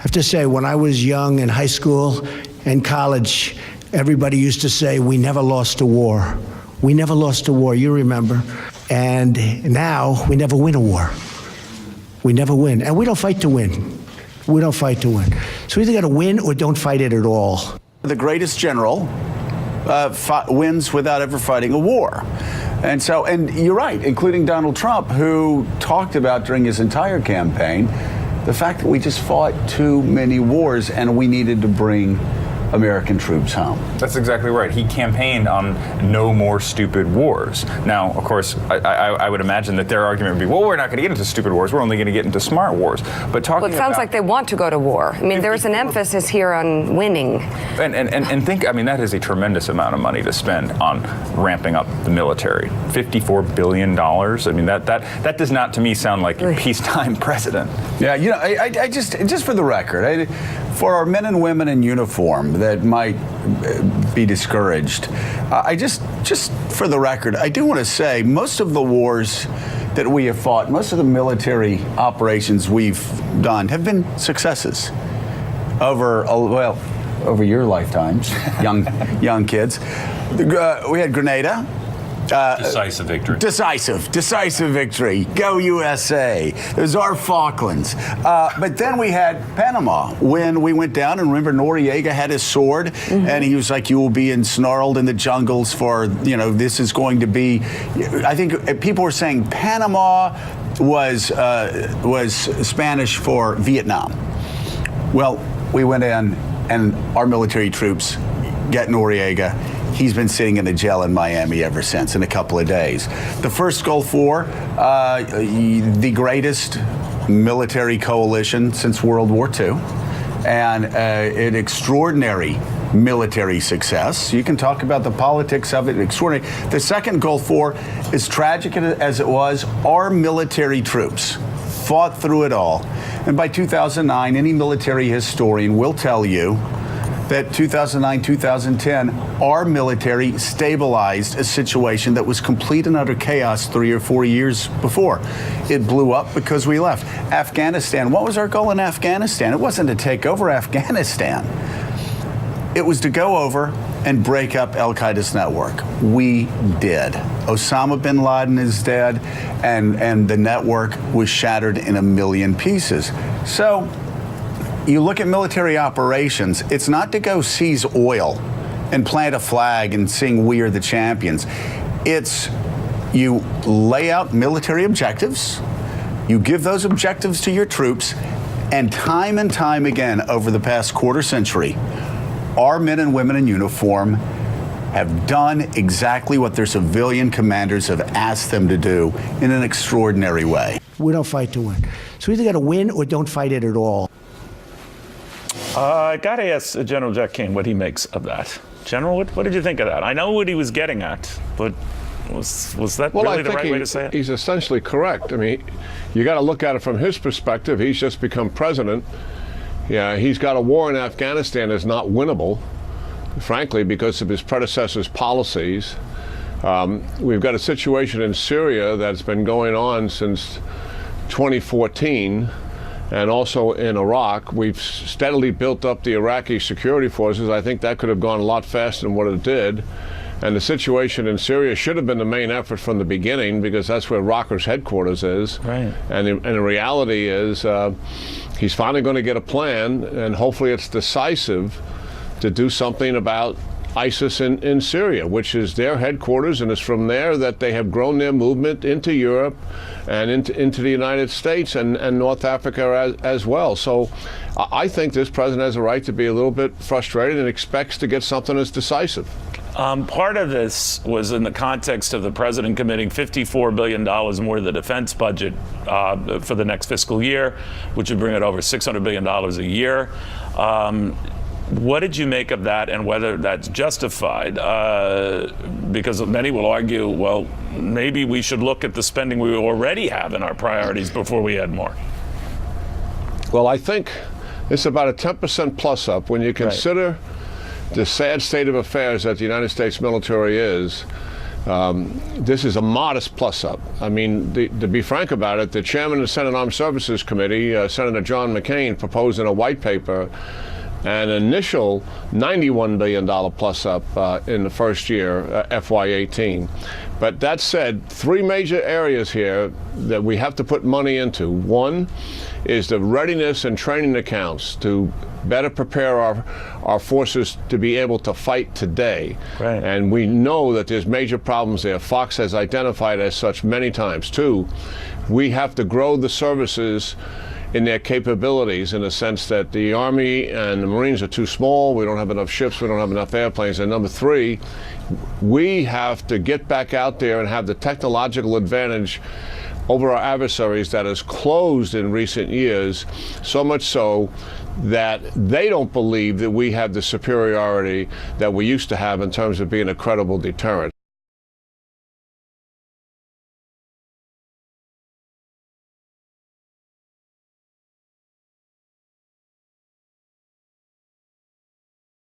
I have to say, when I was young in high school and college, everybody used to say, we never lost a war. We never lost a war, you remember. And now we never win a war. We never win. And we don't fight to win. We don't fight to win. So we either got to win or don't fight it at all. The greatest general wins without ever fighting a war. And you're right, including Donald Trump, who talked about during his entire campaign the fact that we just fought too many wars and we needed to bring American troops home. That's exactly right. He campaigned on no more stupid wars. Now, of course, I would imagine that their argument would be, well, we're not going to get into stupid wars. We're only going to get into smart wars. But talking well, it sounds like they want to go to war. I mean, there's an emphasis here on winning. And think, I mean, that is a tremendous amount of money to spend on ramping up the military. $54 billion. I mean, that does not, to me, sound like a peacetime president. Yeah, you know, I just for the record, for our men and women in uniform that might be discouraged, I just for the record, I do want to say most of the wars that we have fought, most of the military operations we've done have been successes over your lifetimes, young kids. We had Grenada. Decisive victory. Decisive victory. Go USA. There's our Falklands. But then we had Panama when we went down, and remember Noriega had his sword, and he was like, you will be ensnarled in the jungles for, this is going to be, I think people were saying Panama was Spanish for Vietnam. Well, we went in, and our military troops get Noriega. He's been sitting in a jail in Miami ever since, in a couple of days. The first Gulf War, the greatest military coalition since World War II, and an extraordinary military success. You can talk about the politics of it, extraordinary. The second Gulf War, as tragic as it was, our military troops fought through it all. And by 2009, any military historian will tell you that 2009, 2010, our military stabilized a situation that was complete and utter chaos 3 or 4 years before. It blew up because we left. Afghanistan, what was our goal in Afghanistan? It wasn't to take over Afghanistan. It was to go over and break up Al-Qaeda's network. We did. Osama bin Laden is dead, and the network was shattered in a million pieces. So, you look at military operations, it's not to go seize oil and plant a flag and sing "We Are the Champions." It's you lay out military objectives, you give those objectives to your troops, and time again over the past quarter century, our men and women in uniform have done exactly what their civilian commanders have asked them to do in an extraordinary way. We don't fight to win. So we either got to win or don't fight it at all. I got to ask General Jack Keane what he makes of that. General, what did you think of that? I know what he was getting at, but was that really the right way to say it? He's essentially correct. I mean, you got to look at it from his perspective. He's just become president. Yeah, he's got a war in Afghanistan that's not winnable, frankly, because of his predecessor's policies. We've got a situation in Syria that's been going on since 2014. And also in Iraq, we've steadily built up the Iraqi security forces. I think that could have gone a lot faster than what it did. And the situation in Syria should have been the main effort from the beginning, because that's where Rocker's headquarters is. Right. And the reality is he's finally going to get a plan, and hopefully it's decisive, to do something about ISIS in Syria, which is their headquarters, and it's from there that they have grown their movement into Europe and into the United States and North Africa as well. So I think this president has a right to be a little bit frustrated and expects to get something that's decisive. Part of this was in the context of the president committing $54 billion more to the defense budget for the next fiscal year, which would bring it over $600 billion a year. What did you make of that, and whether that's justified? Because many will argue, well, maybe we should look at the spending we already have in our priorities before we add more. Well, I think it's about a 10% plus up when you consider the sad state of affairs that the United States military is. This is a modest plus-up. I mean, to be frank about it, the chairman of the Senate Armed Services Committee, Senator John McCain, proposed in a white paper an initial $91 billion plus-up in the first year, FY18. But that said, three major areas here that we have to put money into. One is the readiness and training accounts to better prepare our forces to be able to fight today. Right. And we know that there's major problems there. Fox has identified as such many times. Two, we have to grow the services in their capabilities, in the sense that the Army and the Marines are too small, we don't have enough ships, we don't have enough airplanes. And number three, we have to get back out there and have the technological advantage over our adversaries that has closed in recent years, so much so that they don't believe that we have the superiority that we used to have in terms of being a credible deterrent.